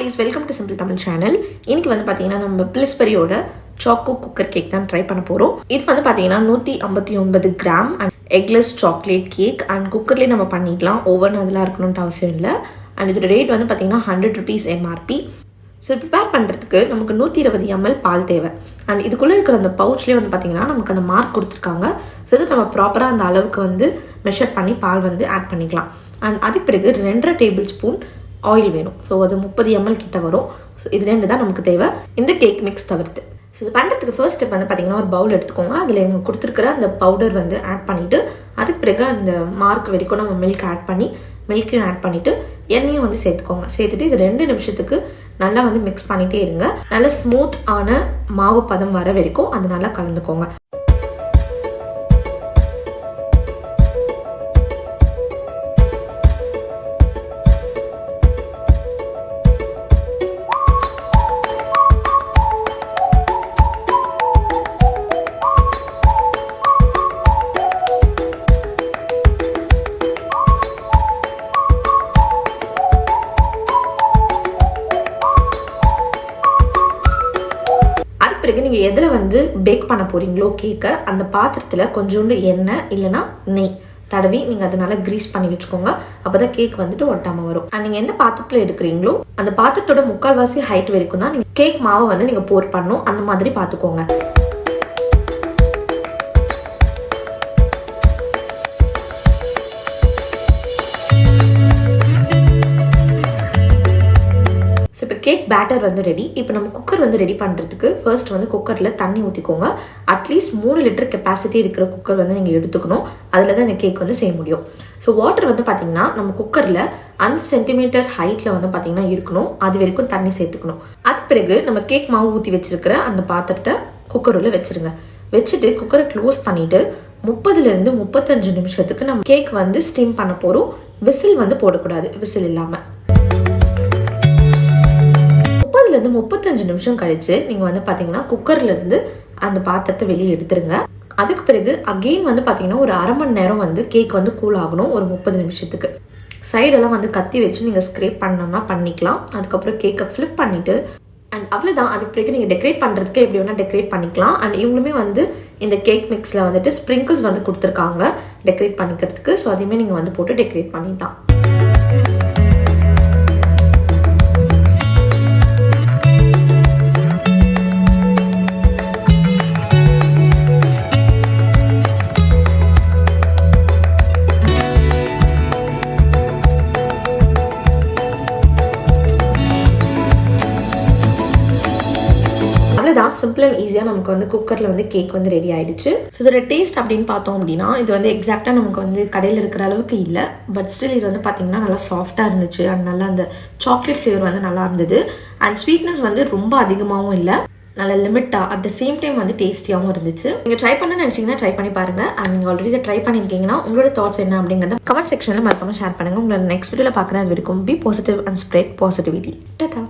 guys, welcome to Simple Tamil channel. இன்னைக்கு வந்து பாத்தீங்கன்னா நம்ம Pillsburyயோட Choco cooker cake தான் ட்ரை பண்ண போறோம். இது வந்து பாத்தீங்கன்னா 159 gram and eggless chocolate cake and குக்கர்லயே நம்ம பண்ணிடலாம். ஓவன் அதெல்லாம் இருக்கணும்னு அவசியம் இல்லை. and இதோட ரேட் வந்து பாத்தீங்கன்னா 100 rupees MRP. ஸோ ப்ரிப்பேர் பண்ணுறதுக்கு நமக்கு 120 ml பால் தேவை. அண்ட் இதுக்குள்ளே இருக்கிற அந்த பவுச்லேயே வந்து பார்த்திங்கன்னா நமக்கு அந்த மார்க் கொடுத்துருக்காங்க. ஸோ இது நம்ம ப்ராப்பராக அந்த அளவுக்கு வந்து மெஷர் பண்ணி பால் வந்து ஆட் பண்ணிக்கலாம். அண்ட் அதுக்கு பிறகு 2.5 டேபிள் ஸ்பூன் ஆயில் வேணும். ஸோ அது 30 ml கிட்ட வரும். ஸோ இது 2 தான் நமக்கு தேவை இந்த கேக் மிக்ஸ் தவிர்த்து. ஸோ இது பண்ணுறதுக்கு ஃபர்ஸ்ட் ஸ்டெப் வந்து பார்த்திங்கன்னா ஒரு பவுல் எடுத்துக்கோங்க. அதில் இவங்க கொடுத்துருக்குற அந்த பவுடர் வந்து ஆட் பண்ணிவிட்டு அதுக்கு பிறகு அந்த மார்க் வரைக்கும் நம்ம மில்க் ஆட் பண்ணி மில்க்கையும் ஆட் பண்ணிவிட்டு எண்ணெயும் வந்து சேர்த்துக்கோங்க. சேர்த்துட்டு இது 2 நிமிஷத்துக்கு நல்லா வந்து மிக்ஸ் பண்ணிகிட்டே இருங்க. நல்லா ஸ்மூத் ஆன மாவு பதம் வர வரைக்கும் அது நல்லா கலந்துக்கோங்க. பிறகு நீங்கள் எதில் வந்து பேக் பண்ண போகிறீங்களோ கேக்கை அந்த பாத்திரத்தில் கொஞ்சோண்டு எண்ணெய் இல்லைனா நெய் தடவி நீங்கள் அதை நல்லா க்ரீஸ் பண்ணி வச்சுக்கோங்க. அப்போ தான் கேக் வந்துட்டு ஒட்டாமல் வரும். அண்ட் நீங்கள் எந்த பாத்திரத்தில் எடுக்கிறீங்களோ அந்த பாத்திரத்தோட 3/4 ஹைட் வரைக்கும் தான் நீங்கள் கேக் மாவை வந்து நீங்கள் போர் பண்ணணும். அந்த மாதிரி பார்த்துக்கோங்க. கேக் பேட்டர் வந்து ரெடி. இப்போ நம்ம குக்கர் வந்து ரெடி பண்ணுறதுக்கு ஃபர்ஸ்ட் வந்து குக்கரில் தண்ணி ஊற்றிக்கோங்க. அட்லீஸ்ட் 3 லிட்டர் கெப்பாசிட்டி இருக்கிற குக்கர் வந்து நீங்கள் எடுத்துக்கணும். அதில் தான் இந்த கேக் வந்து செய்ய முடியும். ஸோ வாட்டர் வந்து பார்த்திங்கன்னா நம்ம குக்கரில் 5 சென்டிமீட்டர் ஹைட்டில் வந்து பார்த்திங்கன்னா இருக்கணும். அது வரைக்கும் தண்ணி சேர்த்துக்கணும். அது பிறகு நம்ம கேக் மாவு ஊற்றி வச்சிருக்கிற அந்த பாத்திரத்தை குக்கர் உள்ள வச்சுருங்க. வச்சுட்டு குக்கரை க்ளோஸ் பண்ணிவிட்டு 30லேருந்து 35 நிமிஷத்துக்கு நம்ம கேக் வந்து ஸ்டீம் பண்ண போகிறோம். விசில் வந்து போடக்கூடாது. விசில் இல்லாமல் 35 நிமிஷம் கழிச்சு நீங்க வந்து பாத்தீங்கன்னா குக்கர்ல இருந்து அந்த பாத்திரத்தை வெளியே எடுத்துருங்க. அதுக்கு பிறகு அகெயின் வந்து பாத்தீங்கன்னா ஒரு 1/2 மணி நேரம் வந்து கேக் வந்து கூல் ஆகணும். ஒரு 30 நிமிஷத்துக்கு சைடெல்லாம் வந்து கத்தி வச்சு நீங்க ஸ்க்ரேப் பண்ணோம்னா பண்ணிக்கலாம். அதுக்கப்புறம் கேக்கை ஃபிளிப் பண்ணிட்டு அண்ட் அவ்வளோதான். அதுக்கு பிறகு நீங்கள் டெக்கரேட் பண்ணுறதுக்கு எப்படி வேணால் டெக்கரேட் பண்ணிக்கலாம். அண்ட் இவங்களுமே வந்து இந்த கேக் மிக்ஸில் வந்துட்டு ஸ்ப்ரிங்கிள்ஸ் வந்து கொடுத்துருக்காங்க டெக்கரேட் பண்ணிக்கிறதுக்கு. ஸோ அதையுமே நீங்கள் வந்து போட்டு டெக்கரேட் பண்ணிடலாம். தான் சிம்பிள் அண்ட் ஈஸியாக நமக்கு வந்து குக்கரில் வந்து கேக் வந்து ரெடி ஆயிடுச்சு. ஸோ இதோட டேஸ்ட் அப்படின்னு பார்த்தோம் அப்படின்னா இது வந்து எக்ஸாக்டாக நமக்கு வந்து கடையில் இருக்கிற அளவுக்கு இல்லை. பட் ஸ்டில் இது வந்து பார்த்தீங்கன்னா நல்லா சாஃப்டாக இருந்துச்சு. அண்ட் நல்லா அந்த சாக்லேட் ஃப்ளேவர் வந்து நல்லா இருந்தது. அண்ட் ஸ்வீட்னஸ் வந்து ரொம்ப அதிகமாகவும் இல்லை, நல்ல லிமிட்டாக அட் த சேம் டைம் வந்து டேஸ்டியாகவும் இருந்துச்சு. நீங்கள் ட்ரை பண்ண நினச்சிங்கன்னா ட்ரை பண்ணி பாருங்கள். அண்ட் நீங்கள் ஆல்ரெடி இதை ட்ரை பண்ணியிருக்கீங்கன்னா உங்களோட தாட்ஸ் என்ன அப்படிங்கிறத கமெண்ட் செக்ஷனில் மறக்காமல் ஷேர் பண்ணுங்கள். உங்களோட நெக்ஸ்ட் வீடியோவில் பார்க்குறேன். அது வரைக்கும் be positive and spread positivity. Tata.